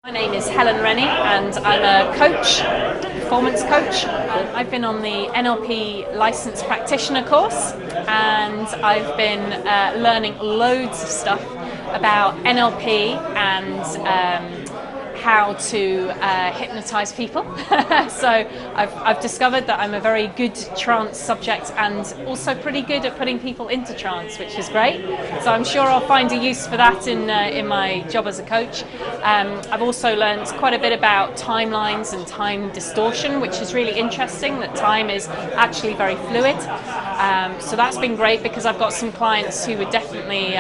My name is Helen Rennie and I'm a coach, performance coach. I've been on the NLP licensed practitioner course and I've been learning loads of stuff about NLP and how to hypnotize people. So I've discovered that I'm a very good trance subject and also pretty good at putting people into trance, which is great. So I'm sure I'll find a use for that in my job as a coach. I've also learned quite a bit about timelines and time distortion, which is really interesting, that time is actually very fluid. So that's been great because I've got some clients who would definitely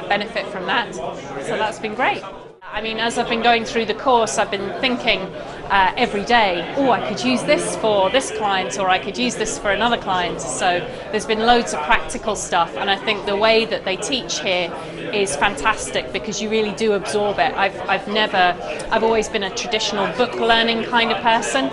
benefit from that. So that's been great. I mean, as I've been going through the course, I've been thinking every day, oh, I could use this for this client, or I could use this for another client. So there's been loads of practical stuff, and I think the way that they teach here is fantastic because you really do absorb it. I've always been a traditional book learning kind of person.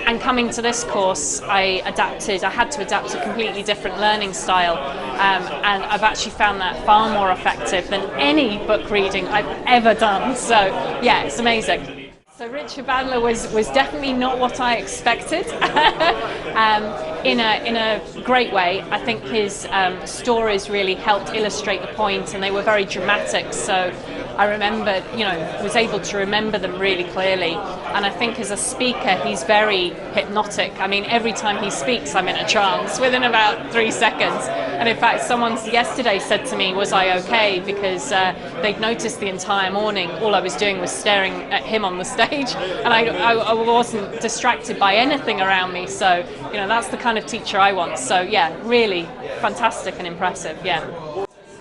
And coming to this course, I had to adapt a completely different learning style, and I've actually found that far more effective than any book reading I've ever done. So yeah, it's amazing. So Richard Bandler was definitely not what I expected, in a great way. I think his stories really helped illustrate the point, and they were very dramatic. So I remember, was able to remember them really clearly. And I think as a speaker, he's very hypnotic. I mean, every time he speaks, I'm in a trance within about 3 seconds. And in fact, someone yesterday said to me, was I okay? Because they'd noticed the entire morning, all I was doing was staring at him on the stage. And I wasn't distracted by anything around me. So, that's the kind of teacher I want. So yeah, really fantastic and impressive, yeah.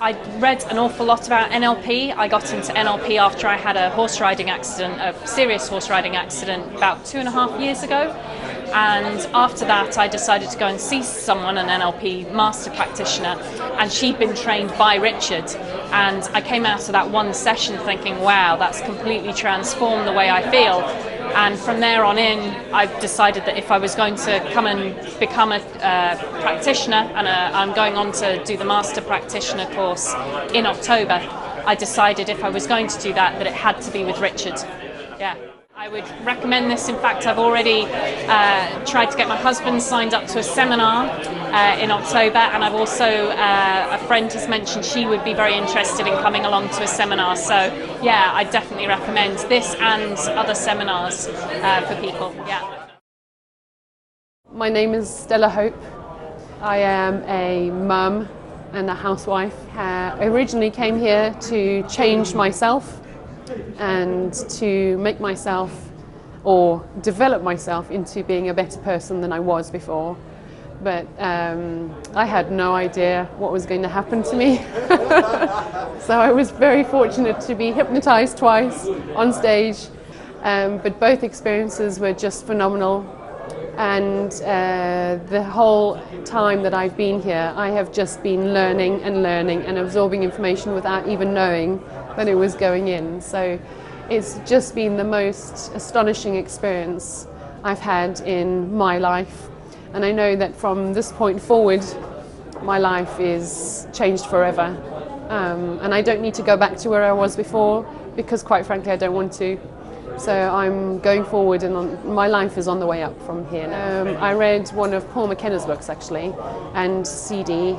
I read an awful lot about NLP. I got into NLP after I had a horse riding accident, a serious horse riding accident about 2.5 years ago. And after that, I decided to go and see someone, an NLP master practitioner, and she'd been trained by Richard. And I came out of that one session thinking, wow, that's completely transformed the way I feel. And from there on in, I decided that if I was going to come and become a practitioner, and I'm going on to do the master practitioner course in October, I decided if I was going to do that it had to be with Richard. Yeah. I would recommend this. In fact, I've already tried to get my husband signed up to a seminar in October, and I've also, a friend has mentioned she would be very interested in coming along to a seminar. So yeah, I definitely recommend this and other seminars for people. Yeah. My name is Stella Hope. I am a mum and a housewife. I originally came here to change myself and to make myself or develop myself into being a better person than I was before. But I had no idea what was going to happen to me. So I was very fortunate to be hypnotized twice on stage, but both experiences were just phenomenal. And the whole time that I've been here, I have just been learning and absorbing information without even knowing that it was going in. So it's just been the most astonishing experience I've had in my life. And I know that from this point forward, my life is changed forever. And I don't need to go back to where I was before, because quite frankly, I don't want to. So I'm going forward, and my life is on the way up from here now. I read one of Paul McKenna's books actually, and CD,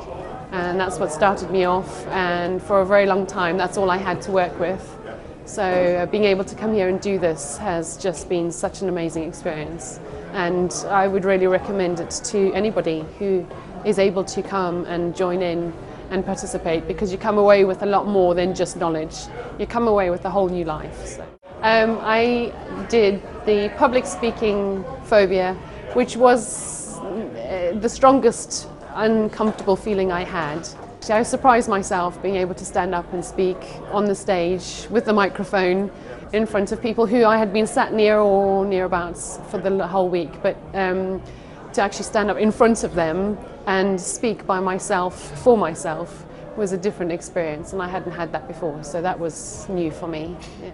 and that's what started me off, and for a very long time that's all I had to work with. So being able to come here and do this has just been such an amazing experience, and I would really recommend it to anybody who is able to come and join in and participate, because you come away with a lot more than just knowledge. You come away with a whole new life. So. I did the public speaking phobia, which was the strongest uncomfortable feeling I had. I surprised myself being able to stand up and speak on the stage with the microphone in front of people who I had been sat near or nearabouts for the whole week, but to actually stand up in front of them and speak by myself, for myself, was a different experience, and I hadn't had that before, so that was new for me. Yeah.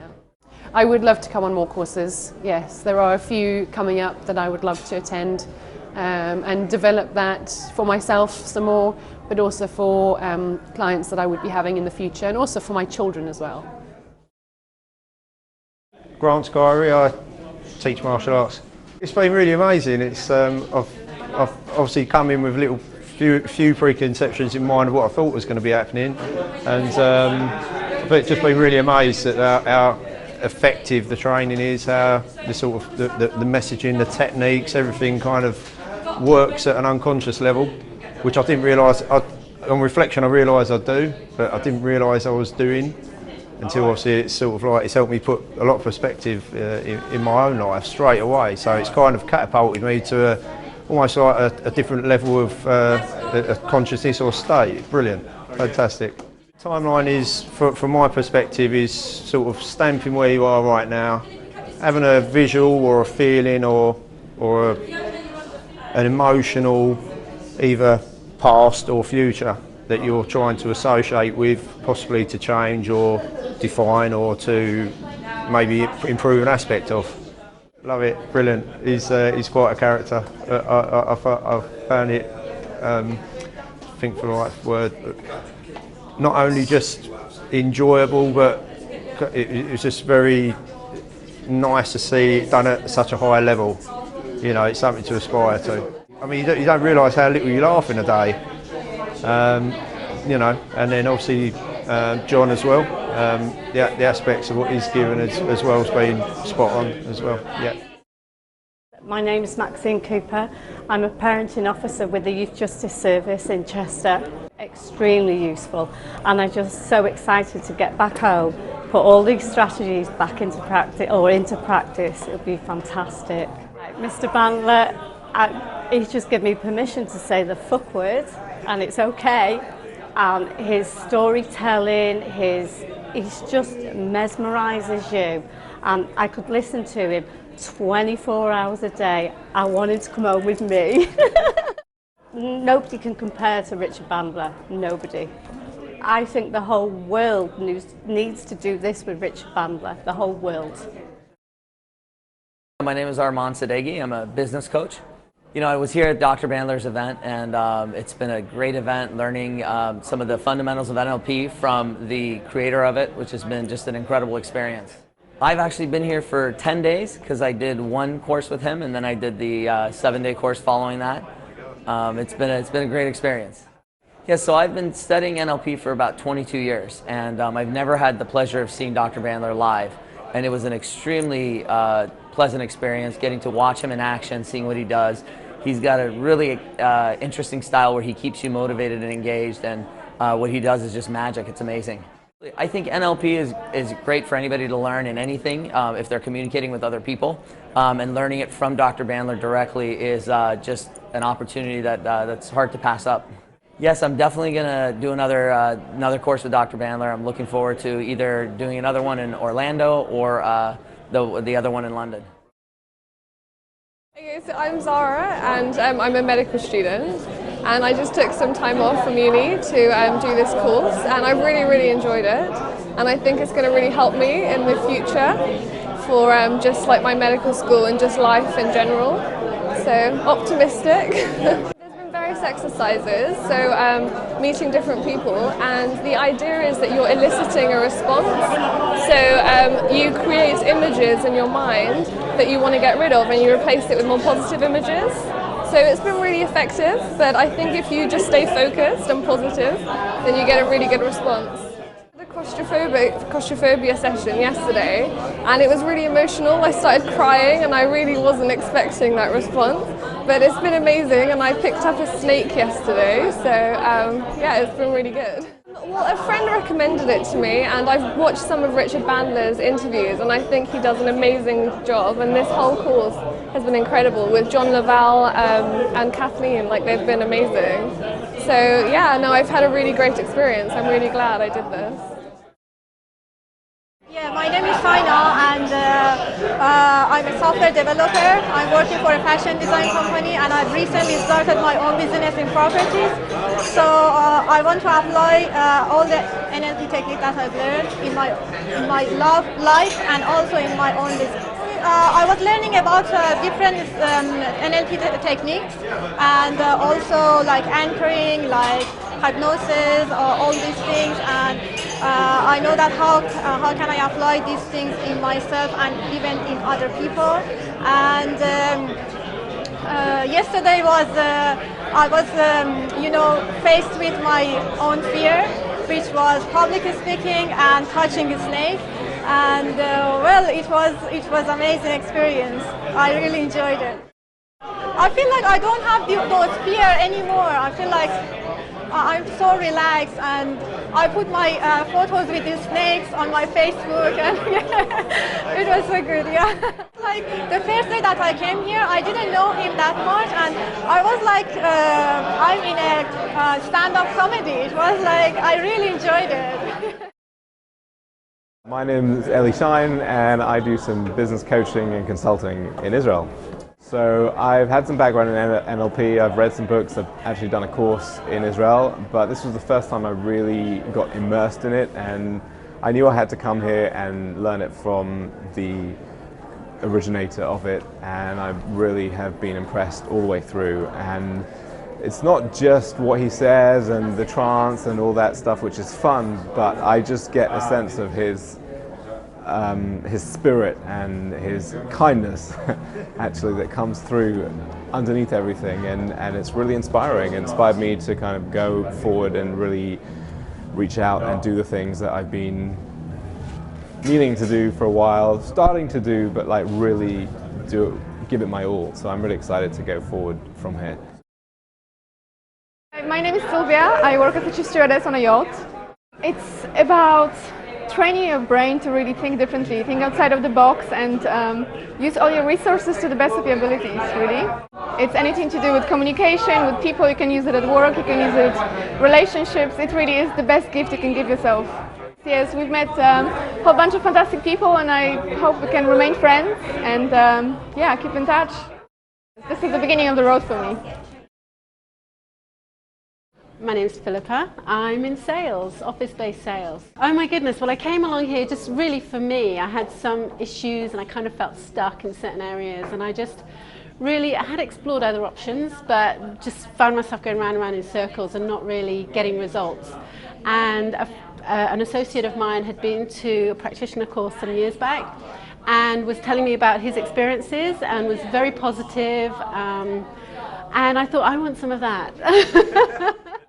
I would love to come on more courses, yes. There are a few coming up that I would love to attend and develop that for myself some more, but also for clients that I would be having in the future, and also for my children as well. Grant's Diary. I teach martial arts. It's been really amazing. I've obviously come in with few preconceptions in mind of what I thought was going to be happening, and but just been really amazed at how effective the training is, how the sort of the messaging, the techniques, everything kind of works at an unconscious level, which I didn't realise. On reflection, I realised I do, but I didn't realise I was doing until obviously it's sort of like it's helped me put a lot of perspective in my own life straight away. So it's kind of catapulted me to almost like a different level of consciousness or state. Brilliant, fantastic. Timeline is, from my perspective, is sort of stamping where you are right now, having a visual or a feeling or an emotional, either past or future, that you're trying to associate with, possibly to change or define or to maybe improve an aspect of. Love it, brilliant. He's quite a character. I found it, I think for the right word, not only just enjoyable, but it was just very nice to see it done at such a high level. You know, it's something to aspire to. I mean, you don't realise how little you laugh in a day. You know, and then obviously John as well. The aspects of what he's given as well has been spot on as well. Yeah. My name is Maxine Cooper. I'm a parenting officer with the Youth Justice Service in Chester. Extremely useful, and I'm just so excited to get back home, put all these strategies back into practice. It'll be fantastic. Mr. Bandler, he's just given me permission to say the fuck word, and it's okay. And his storytelling, he just mesmerises you, and I could listen to him 24 hours a day. I want him to come home with me. Nobody can compare to Richard Bandler, nobody. I think the whole world needs to do this with Richard Bandler, the whole world. My name is Armand Sadeghi. I'm a business coach. You know, I was here at Dr. Bandler's event, and it's been a great event, learning some of the fundamentals of NLP from the creator of it, which has been just an incredible experience. I've actually been here for 10 days because I did one course with him, and then I did the 7-day course following that. It's been a great experience. Yeah, so I've been studying NLP for about 22 years, and I've never had the pleasure of seeing Dr. Bandler live, and it was an extremely pleasant experience getting to watch him in action, seeing what he does. He's got a really interesting style where he keeps you motivated and engaged, and what he does is just magic. It's amazing. I think NLP is great for anybody to learn in anything if they're communicating with other people, and learning it from Dr. Bandler directly is just an opportunity that's hard to pass up. Yes, I'm definitely going to do another course with Dr. Bandler. I'm looking forward to either doing another one in Orlando or the other one in London. Okay, so I'm Zara, and I'm a medical student, and I just took some time off from uni to do this course, and I've really enjoyed it, and I think it's going to really help me in the future for just like my medical school and just life in general. So optimistic. There's been various exercises, so meeting different people, and the idea is that you're eliciting a response. So you create images in your mind that you want to get rid of, and you replace it with more positive images. So it's been really effective, but I think if you just stay focused and positive, then you get a really good response. The claustrophobia session yesterday, and it was really emotional. I started crying, and I really wasn't expecting that response, but it's been amazing, and I picked up a snake yesterday, so yeah, it's been really good. Well, a friend recommended it to me, and I've watched some of Richard Bandler's interviews, and I think he does an amazing job, and this whole course has been incredible with John Laval and Kathleen. Like, they've been amazing. So yeah, no, I've had a really great experience. I'm really glad I did this. Yeah, my name is Shaina, and I'm a software developer. I'm working for a fashion design company, and I've recently started my own business in properties. So I want to apply all the NLP techniques that I've learned in my life and also in my own business. I was learning about different NLP techniques, and also like anchoring, like hypnosis, all these things, and I know that how can I apply these things in myself and even in other people. And yesterday I was faced with my own fear, which was public speaking and touching a snake. And well, it was amazing experience. I really enjoyed it. I feel like I don't have those fear anymore. I feel like I'm so relaxed, and I put my photos with the snakes on my Facebook, and it was so good. Yeah, like the first day that I came here, I didn't know him that much, and I was like, I'm in a stand-up comedy. It was like I really enjoyed it. My name is Eli Shine, and I do some business coaching and consulting in Israel. So I've had some background in NLP, I've read some books, I've actually done a course in Israel, but this was the first time I really got immersed in it, and I knew I had to come here and learn it from the originator of it, and I really have been impressed all the way through. And it's not just what he says and the trance and all that stuff, which is fun, but I just get a sense of his spirit and his kindness actually that comes through underneath everything, and it's really inspiring. It inspired me to kind of go forward and really reach out and do the things that I've been meaning to do for a while, starting to do, but like really give it my all. So I'm really excited to go forward from here. My name is Sylvia. I work as a chief stewardess on a yacht. It's about training your brain to really think differently, think outside of the box, and use all your resources to the best of your abilities, really. It's anything to do with communication, with people. You can use it at work, you can use it relationships. It really is the best gift you can give yourself. Yes, we've met a whole bunch of fantastic people, and I hope we can remain friends and yeah, keep in touch. This is the beginning of the road for me. My name's Philippa. I'm in sales, office-based sales. Oh my goodness, well I came along here just really for me. I had some issues and I kind of felt stuck in certain areas, and I had explored other options, but just found myself going round and round in circles and not really getting results. And an associate of mine had been to a practitioner course some years back and was telling me about his experiences and was very positive, and I thought, I want some of that.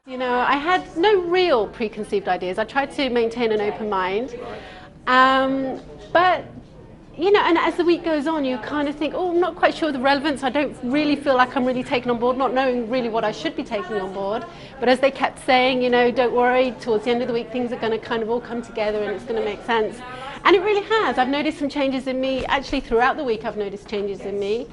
You know, I had no real preconceived ideas. I tried to maintain an open mind, but you know, and as the week goes on, you kind of think, oh, I'm not quite sure of the relevance. I don't really feel like I'm really taken on board, not knowing really what I should be taking on board. But as they kept saying, you know, don't worry, towards the end of the week, things are going to kind of all come together and it's going to make sense. And it really has. I've noticed some changes in me. Actually, throughout the week, I've noticed changes in me.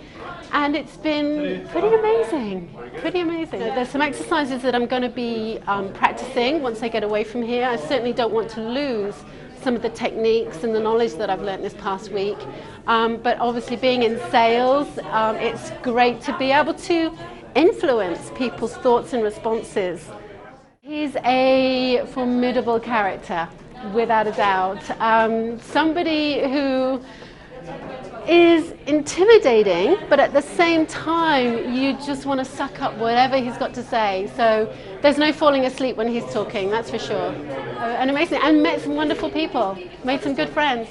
And it's been pretty amazing, pretty amazing. There's some exercises that I'm going to be practicing once I get away from here. I certainly don't want to lose some of the techniques and the knowledge that I've learned this past week. But obviously being in sales, it's great to be able to influence people's thoughts and responses. He's a formidable character, without a doubt. Somebody who is intimidating, but at the same time you just want to suck up whatever he's got to say. So there's no falling asleep when he's talking, that's for sure. And amazing, and met some wonderful people, made some good friends.